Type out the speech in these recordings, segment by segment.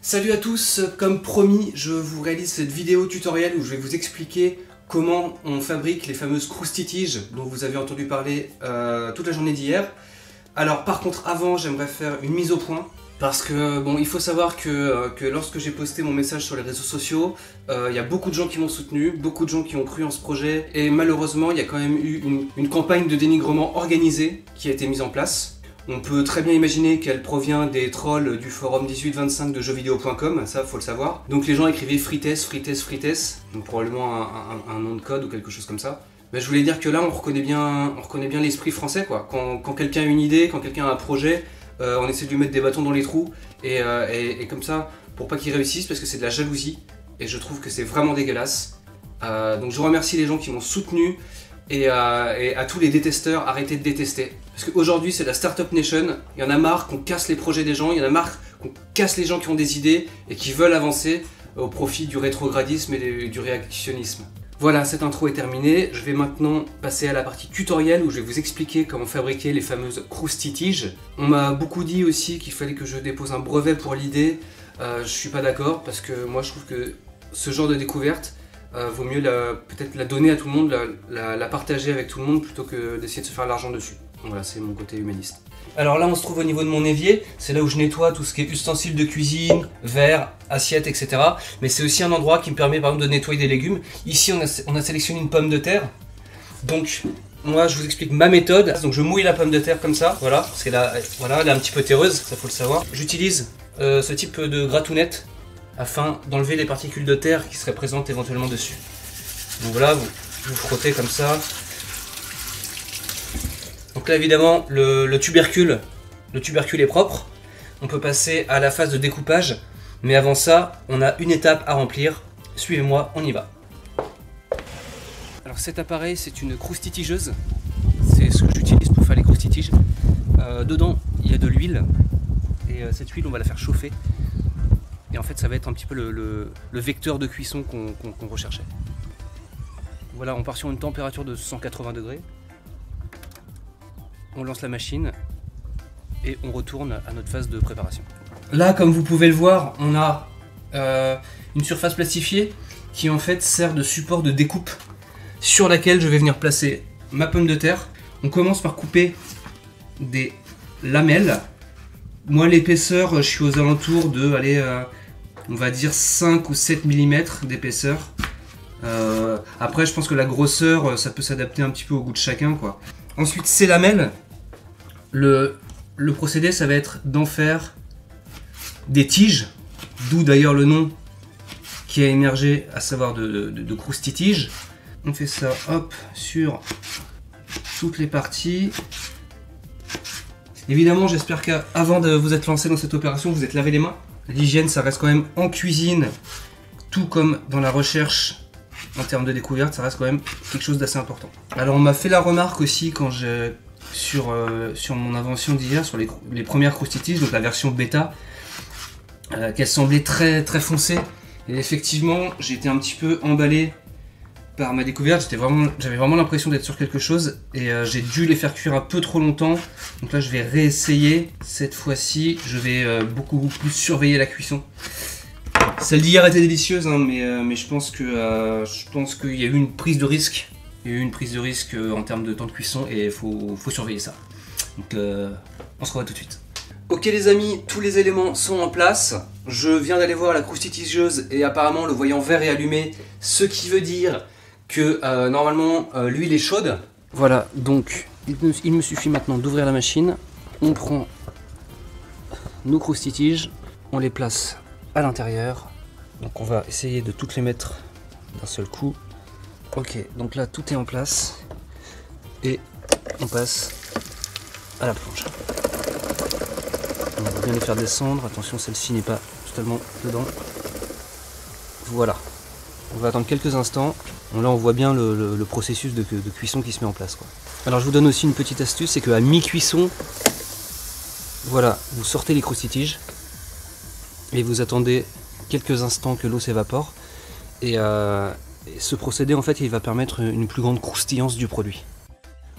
Salut à tous, comme promis, je vous réalise cette vidéo tutoriel où je vais vous expliquer comment on fabrique les fameuses croustitiges dont vous avez entendu parler toute la journée d'hier. Alors par contre avant j'aimerais faire une mise au point parce que bon, il faut savoir que lorsque j'ai posté mon message sur les réseaux sociaux, il y a beaucoup de gens qui m'ont soutenu, beaucoup de gens qui ont cru en ce projet et malheureusement il y a quand même eu une campagne de dénigrement organisée qui a été mise en place. On peut très bien imaginer qu'elle provient des trolls du forum 1825 de jeuxvideo.com, ça faut le savoir. Donc les gens écrivaient Frites, donc probablement un nom de code ou quelque chose comme ça. Mais je voulais dire que là on reconnaît bien l'esprit français quoi. Quand quelqu'un a une idée, quand quelqu'un a un projet, on essaie de lui mettre des bâtons dans les trous et comme ça, pour pas qu'il réussisse, parce que c'est de la jalousie et je trouve que c'est vraiment dégueulasse. Donc je remercie les gens qui m'ont soutenu. Et à tous les détesteurs, arrêtez de détester. Parce qu'aujourd'hui c'est la Startup Nation, il y en a marre qu'on casse les projets des gens, il y en a marre qu'on casse les gens qui ont des idées et qui veulent avancer au profit du rétrogradisme et du réactionnisme. Voilà, cette intro est terminée, je vais maintenant passer à la partie tutoriel où je vais vous expliquer comment fabriquer les fameuses croustitiges. On m'a beaucoup dit aussi qu'il fallait que je dépose un brevet pour l'idée, je suis pas d'accord parce que moi je trouve que ce genre de découverte, vaut mieux peut-être la donner à tout le monde, la partager avec tout le monde plutôt que d'essayer de se faire l'argent dessus. Voilà, c'est mon côté humaniste. Alors là on se trouve au niveau de mon évier, c'est là où je nettoie tout ce qui est ustensiles de cuisine, verres, assiettes, etc. Mais c'est aussi un endroit qui me permet par exemple de nettoyer des légumes. Ici on a sélectionné une pomme de terre. Donc moi je vous explique ma méthode. Donc je mouille la pomme de terre comme ça, voilà, parce qu'elle voilà, elle est un petit peu terreuse, ça faut le savoir. J'utilise ce type de gratounette afin d'enlever les particules de terre qui seraient présentes éventuellement dessus. Donc voilà, vous frottez comme ça. Donc là évidemment le tubercule est propre. On peut passer à la phase de découpage, mais avant ça on a une étape à remplir. Suivez-moi, on y va. Alors cet appareil c'est une croustitigeuse, c'est ce que j'utilise pour faire les croustitiges. Dedans il y a de l'huile et cette huile on va la faire chauffer. Et en fait ça va être un petit peu le vecteur de cuisson qu'on recherchait. Voilà, on part sur une température de 180 degrés. On lance la machine et on retourne à notre phase de préparation. Là, comme vous pouvez le voir, on a une surface plastifiée qui en fait sert de support de découpe sur laquelle je vais venir placer ma pomme de terre. On commence par couper des lamelles. Moi l'épaisseur, je suis aux alentours de, allez, on va dire 5 ou 7 mm d'épaisseur. Après je pense que la grosseur, ça peut s'adapter un petit peu au goût de chacun quoi. Ensuite ces lamelles, le procédé ça va être d'en faire des tiges, d'où d'ailleurs le nom qui a émergé, à savoir de croustitiges. On fait ça hop sur toutes les parties. Évidemment j'espère qu'avant de vous être lancé dans cette opération vous êtes lavé les mains. L'hygiène ça reste quand même en cuisine, tout comme dans la recherche. En termes de découverte, ça reste quand même quelque chose d'assez important. Alors on m'a fait la remarque aussi quand sur mon invention d'hier, sur les premières croustitiges, donc la version bêta, qu'elles semblaient très foncées. Et effectivement, j'ai été un petit peu emballé par ma découverte. J'avais vraiment l'impression d'être sur quelque chose et j'ai dû les faire cuire un peu trop longtemps. Donc là, je vais réessayer. Cette fois-ci, je vais beaucoup plus surveiller la cuisson. Celle d'hier était délicieuse, hein, mais je pense qu'il y a eu une prise de risque. Il y a eu une prise de risque en termes de temps de cuisson et il faut surveiller ça. Donc on se revoit tout de suite. Ok les amis, tous les éléments sont en place. Je viens d'aller voir la croustitigeuse et apparemment le voyant vert est allumé, ce qui veut dire que normalement l'huile est chaude. Voilà, donc il me suffit maintenant d'ouvrir la machine. On prend nos croustitiges, on les place à l'intérieur. Donc on va essayer de toutes les mettre d'un seul coup. Ok, donc là tout est en place et on passe à la planche. On va bien les faire descendre. Attention, celle-ci n'est pas totalement dedans. Voilà. On va attendre quelques instants. Bon, là on voit bien le processus de cuisson qui se met en place quoi. Alors je vous donne aussi une petite astuce, c'est qu'à mi-cuisson, voilà, vous sortez les croustitiges et vous attendez quelques instants que l'eau s'évapore et ce procédé en fait il va permettre une plus grande croustillance du produit.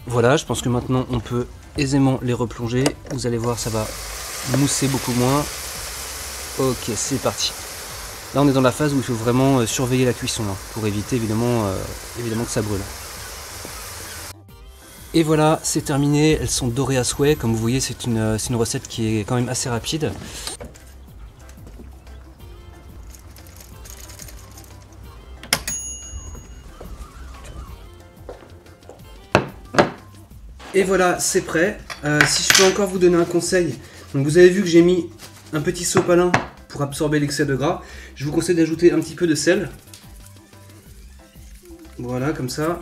Voilà, je pense que maintenant on peut aisément les replonger. Vous allez voir, ça va mousser beaucoup moins. Ok, c'est parti. Là on est dans la phase où il faut vraiment surveiller la cuisson hein, pour éviter évidemment que ça brûle. Et voilà, c'est terminé, elles sont dorées à souhait. Comme vous voyez, c'est une recette qui est quand même assez rapide. Et voilà, c'est prêt. Si je peux encore vous donner un conseil, donc vous avez vu que j'ai mis un petit sopalin pour absorber l'excès de gras. Je vous conseille d'ajouter un petit peu de sel. Voilà, comme ça.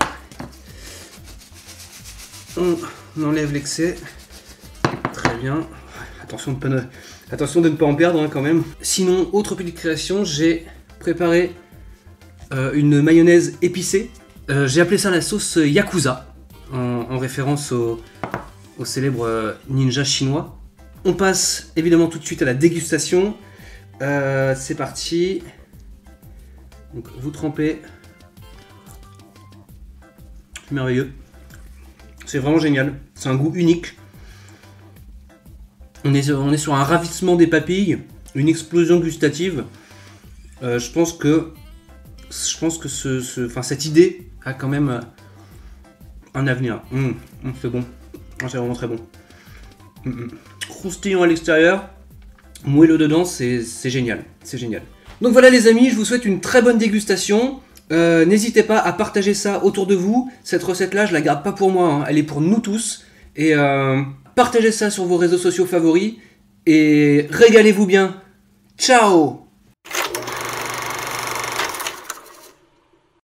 On enlève l'excès. Très bien. Attention de ne pas en perdre hein, quand même. Sinon, autre petite création, j'ai préparé une mayonnaise épicée. J'ai appelé ça la sauce Yakuza. En référence au célèbre ninja chinois. On passe évidemment tout de suite à la dégustation. C'est parti. Donc, vous trempez. C'est merveilleux. C'est vraiment génial. C'est un goût unique. On est sur un ravissement des papilles, une explosion gustative. Je pense que cette idée a quand même un avenir. C'est bon. C'est vraiment très bon. Croustillant à l'extérieur, moelleux dedans, c'est génial. C'est génial. Donc voilà les amis, je vous souhaite une très bonne dégustation. N'hésitez pas à partager ça autour de vous. Cette recette-là, je la garde pas pour moi, hein. Elle est pour nous tous. Et partagez ça sur vos réseaux sociaux favoris. Et régalez-vous bien. Ciao!